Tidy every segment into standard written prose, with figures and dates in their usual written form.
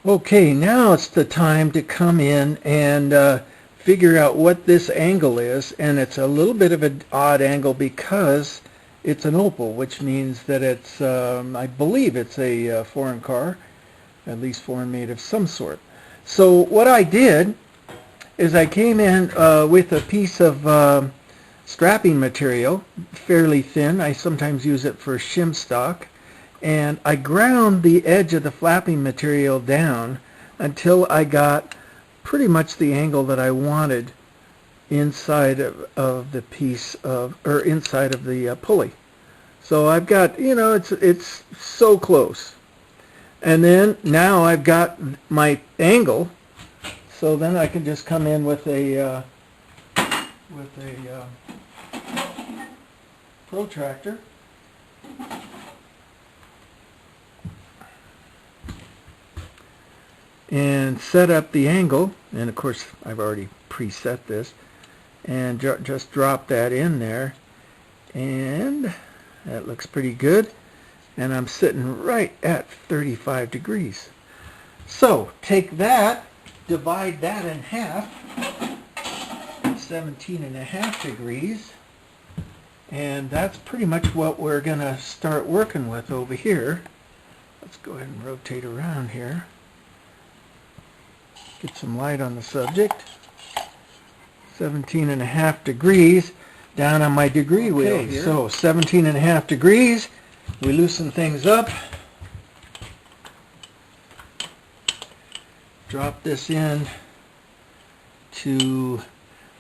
Okay, now it's the time to come in and figure out what this angle is, and it's a little bit of an odd angle because it's an opal, which means that it's, I believe it's a foreign car, at least foreign made of some sort. So what I did is I came in with a piece of strapping material, fairly thin. I sometimes use it for shim stock. And I ground the edge of the flapping material down until I got pretty much the angle that I wanted inside of the piece of, or inside of the pulley. So I've got, it's so close. And then now I've got my angle, so then I can just come in with a protractor. And set up the angle, and of course I've already preset this, and just drop that in there, and that looks pretty good, and I'm sitting right at 35 degrees. So take that, divide that in half, 17.5 degrees, and that's pretty much what we're going to start working with over here. Let's go ahead and rotate around here. Get some light on the subject. 17.5 degrees down on my degree wheel here. So 17.5 degrees. We loosen things up. Drop this in to,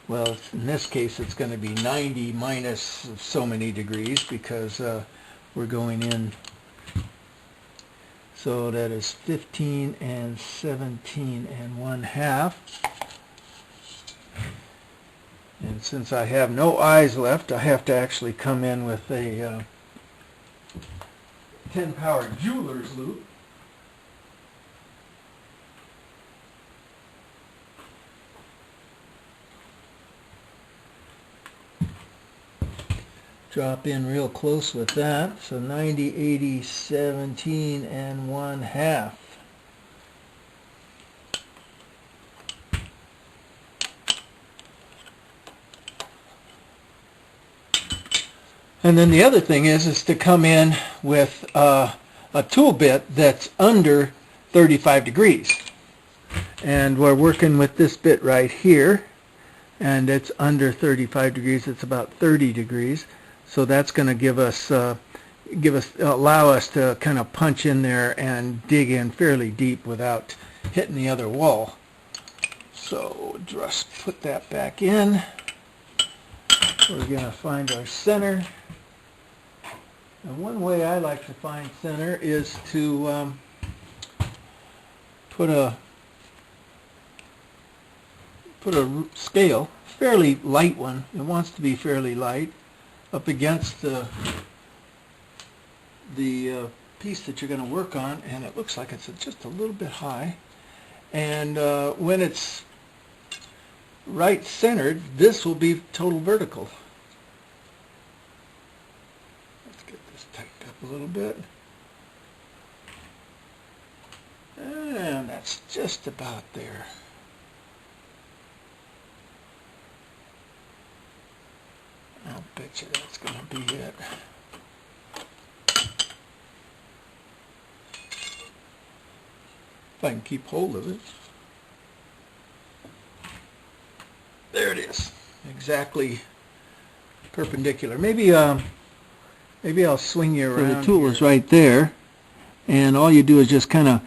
well, in this case it's going to be 90 minus so many degrees because we're going in. So that is 15 and 17 and 1/2. And since I have no eyes left, I have to actually come in with a 10 power jeweler's loop. Drop in real close with that. So 90, 80, 17 and 1/2. And then the other thing is to come in with a tool bit that's under 35 degrees. And we're working with this bit right here, and it's under 35 degrees. It's about 30 degrees. So that's going to allow us to kind of punch in there and dig in fairly deep without hitting the other wall. So just put that back in. We're going to find our center. And one way I like to find center is to put a scale, fairly light one. It wants to be fairly light, up against the piece that you're going to work on, and it looks like it's just a little bit high. And when it's right centered, this will be total vertical. Let's get this tightened up a little bit. And that's just about there. I'll bet you that's going to be it. If I can keep hold of it. There it is. Exactly perpendicular. Maybe I'll swing you around. So the tool is right there, and all you do is just kind of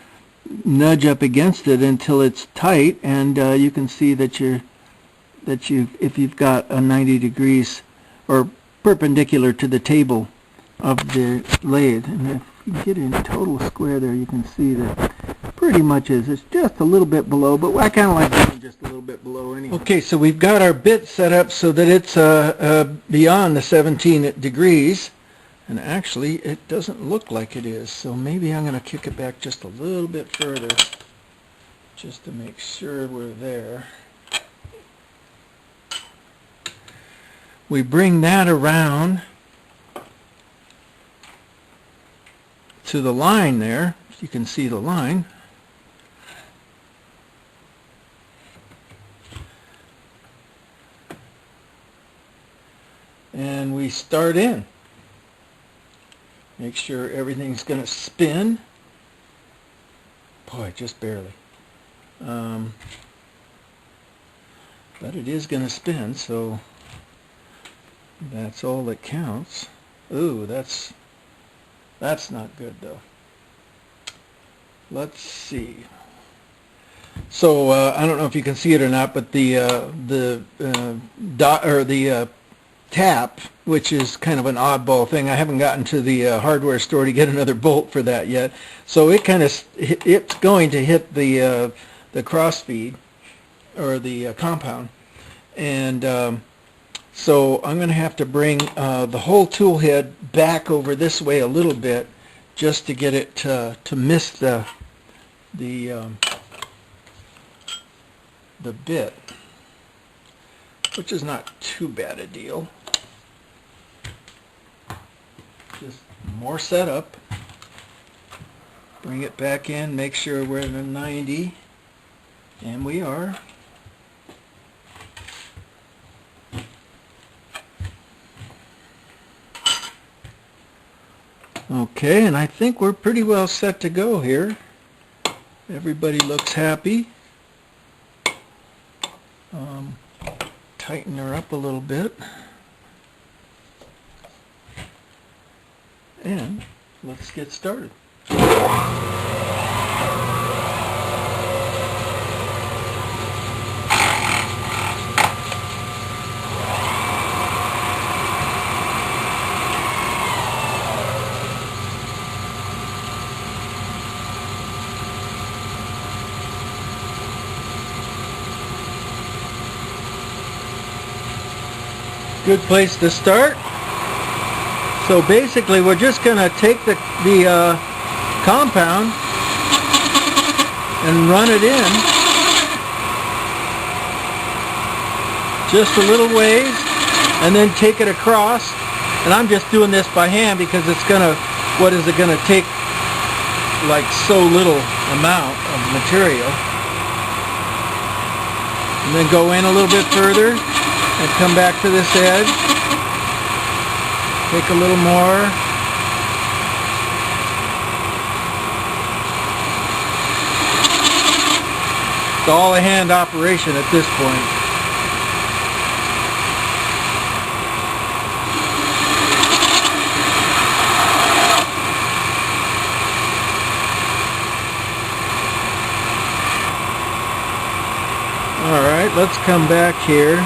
nudge up against it until it's tight, and you can see that if you've got a 90 degrees or perpendicular to the table of the lathe. And if you get in total square there, you can see that pretty much it's just a little bit below, but I kind of like going just a little bit below anyway. Okay, so we've got our bit set up so that it's beyond the 17 degrees, and actually it doesn't look like it is, so maybe I'm going to kick it back just a little bit further just to make sure we're there. We bring that around to the line there. You can see the line. we start in. Make sure everything's going to spin. Boy, just barely. But it is going to spin, so that's all that counts. Ooh, that's not good though. Let's see. So I don't know if you can see it or not, but the tap, which is kind of an oddball thing. I haven't gotten to the hardware store to get another bolt for that yet. So it it's going to hit the crossfeed or the compound, and so I'm going to have to bring the whole tool head back over this way a little bit just to get it to miss the bit, which is not too bad a deal. Just more setup. Bring it back in, make sure we're at a 90, and we are. Okay, and I think we're pretty well set to go here. Everybody looks happy. Tighten her up a little bit. And let's get started. Good place to start. So basically we're just going to take the compound and run it in just a little ways and then take it across, and I'm just doing this by hand because it's going to, what is it going to take, like so little amount of material, and then go in a little bit further and come back to this edge, take a little more, it's all a hand operation at this point. Alright, let's come back here.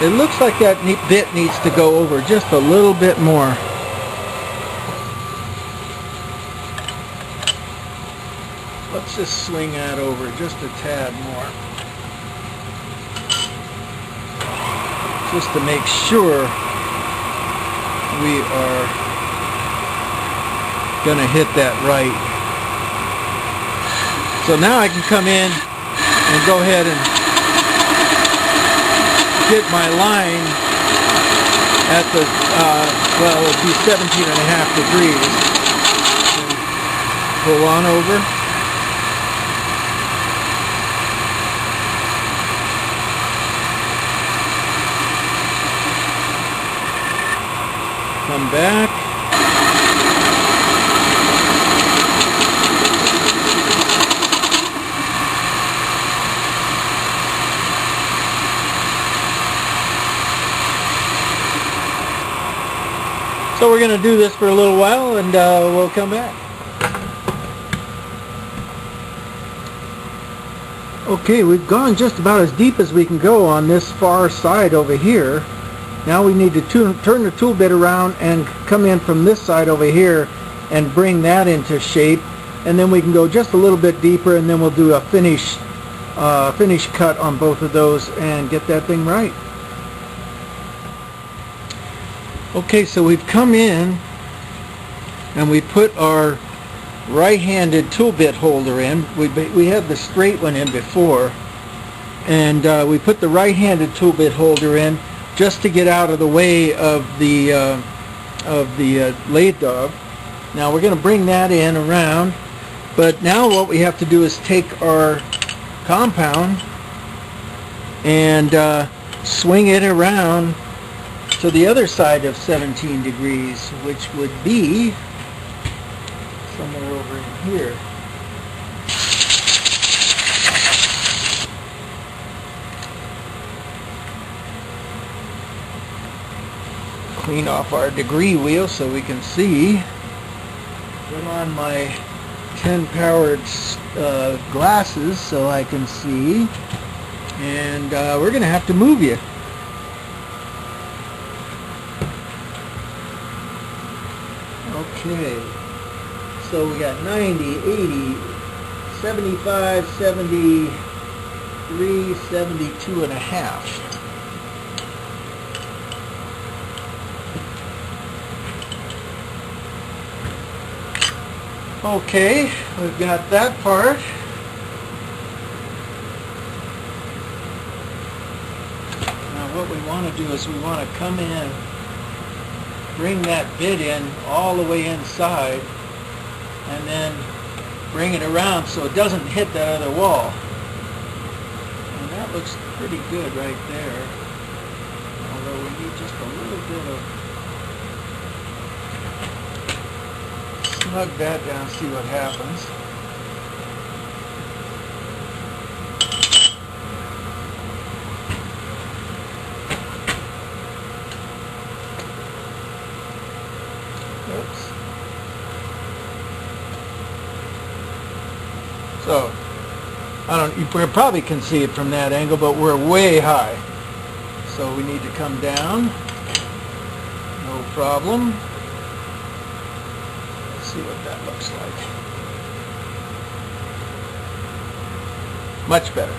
It looks like that bit needs to go over just a little bit more. Let's just swing that over just a tad more. Just to make sure we are going to hit that right. So now I can come in and go ahead and get my line at the, well, it'd be 17.5 degrees. Pull on over. Come back. So we're going to do this for a little while, and we'll come back. Okay, we've gone just about as deep as we can go on this far side over here. Now we need to turn the tool bit around and come in from this side over here and bring that into shape, and then we can go just a little bit deeper, and then we'll do a finish cut on both of those and get that thing right. Okay, so we've come in and we put our right-handed tool bit holder in. We had the straight one in before, and we put the right-handed tool bit holder in just to get out of the way of the lathe dog. Now we're going to bring that in around, but now what we have to do is take our compound and swing it around to the other side of 17 degrees, which would be somewhere over in here. Clean off our degree wheel so we can see. Put on my 10 powered glasses so I can see. And we're going to have to move you. Okay. So we got 90, 80, 75, 73, 72 and a half. Okay, we've got that part. Now what we want to do is we want to come in, bring that bit in all the way inside, and then bring it around so it doesn't hit that other wall. And that looks pretty good right there. Although we need just a little bit of snug that down, see what happens. Oops. So, you probably can see it from that angle, but we're way high. So we need to come down. No problem. See what that looks like. Much better.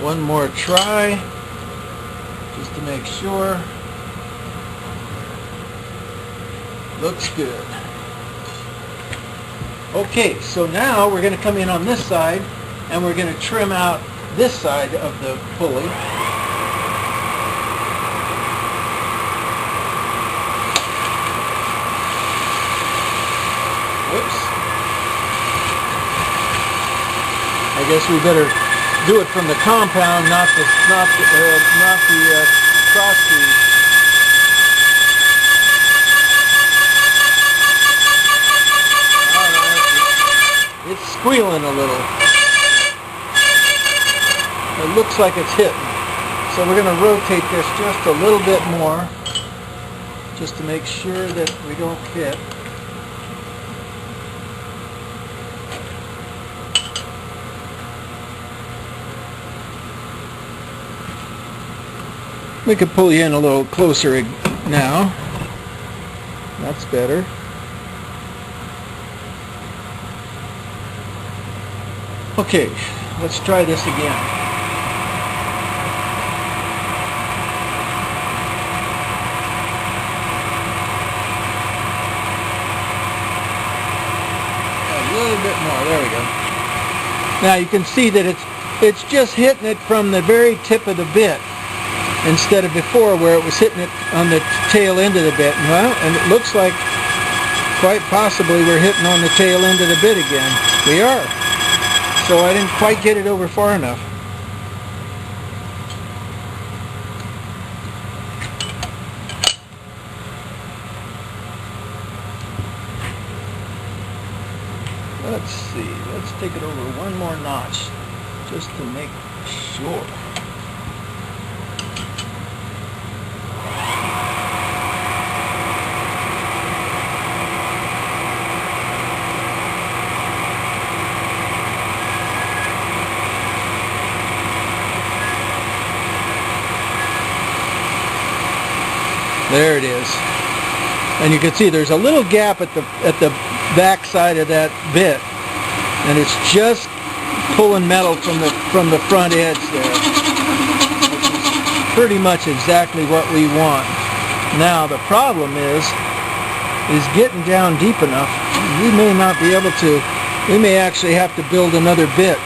One more try, just to make sure. Looks good. Okay, so now we're going to come in on this side and we're going to trim out this side of the pulley. Whoops. I guess we better do it from the compound, not the cross piece. All right, it's squealing a little. It looks like it's hitting. So we're going to rotate this just a little bit more, just to make sure that we don't hit. We could pull you in a little closer now. That's better. Okay, let's try this again. A little bit more. There we go. Now you can see that it's just hitting it from the very tip of the bit, instead of before where it was hitting it on the tail end of the bit. Well, and it looks like quite possibly we're hitting on the tail end of the bit again. We are. So I didn't quite get it over far enough. Let's see. Let's take it over one more notch just to make sure. There it is. And you can see there's a little gap at the back side of that bit, and it's just pulling metal from the front edge there, which is pretty much exactly what we want. Now the problem is getting down deep enough. We may not be able to. We may actually have to build another bit.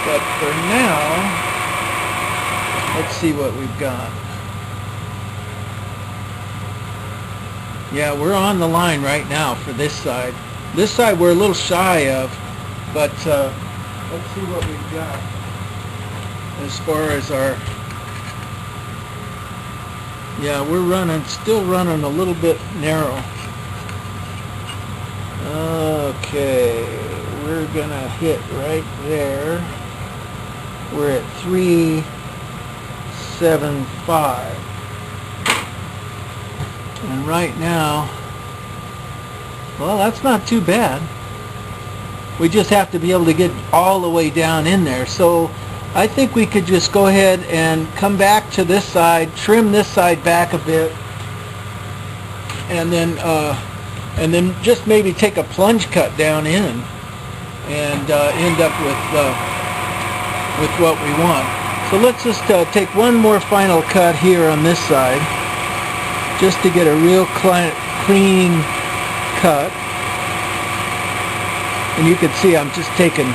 But for now, let's see what we've got. Yeah, we're on the line right now for this side. This side we're a little shy of, but let's see what we've got as far as our... Yeah, we're still running a little bit narrow. Okay, we're gonna hit right there. We're at 375. And right now, well, that's not too bad. We just have to be able to get all the way down in there. So I think we could just go ahead and come back to this side, trim this side back a bit, and then just maybe take a plunge cut down in and end up with what we want. So let's just take one more final cut here on this side, just to get a real clean cut. And you can see I'm just taking,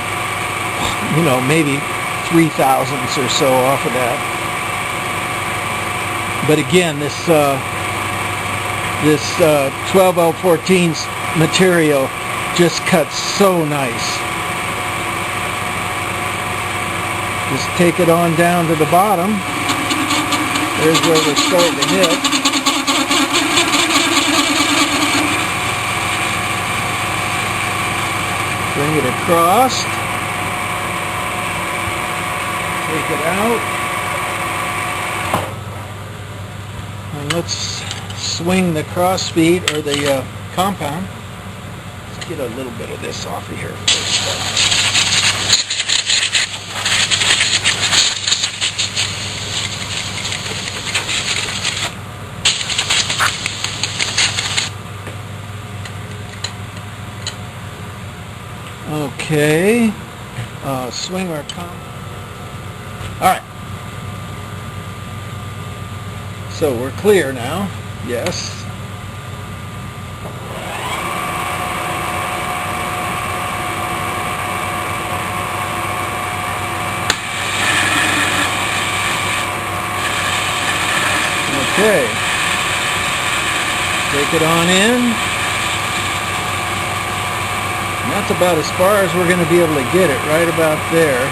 you know, maybe 0.003 or so off of that. But again, this 12L14 material just cuts so nice. Just take it on down to the bottom. There's where we're starting to hit. Bring it across. Take it out. And let's swing the cross feed or the compound. Let's get a little bit of this off of here first. Okay, swing our compound. All right. So we're clear now. Yes. Okay. Take it on in. And that's about as far as we're going to be able to get it, right about there.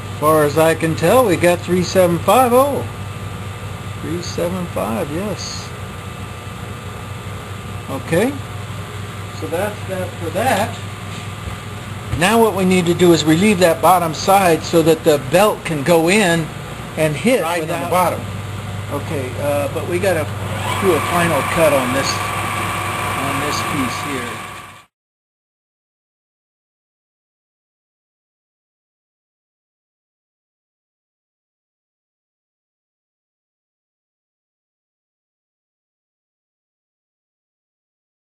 As far as I can tell, we got 375. Oh, 375, yes. Okay, so that's that for that. Now what we need to do is relieve that bottom side so that the belt can go in and hit right on the bottom. Okay, but we got to do a final cut on this piece here.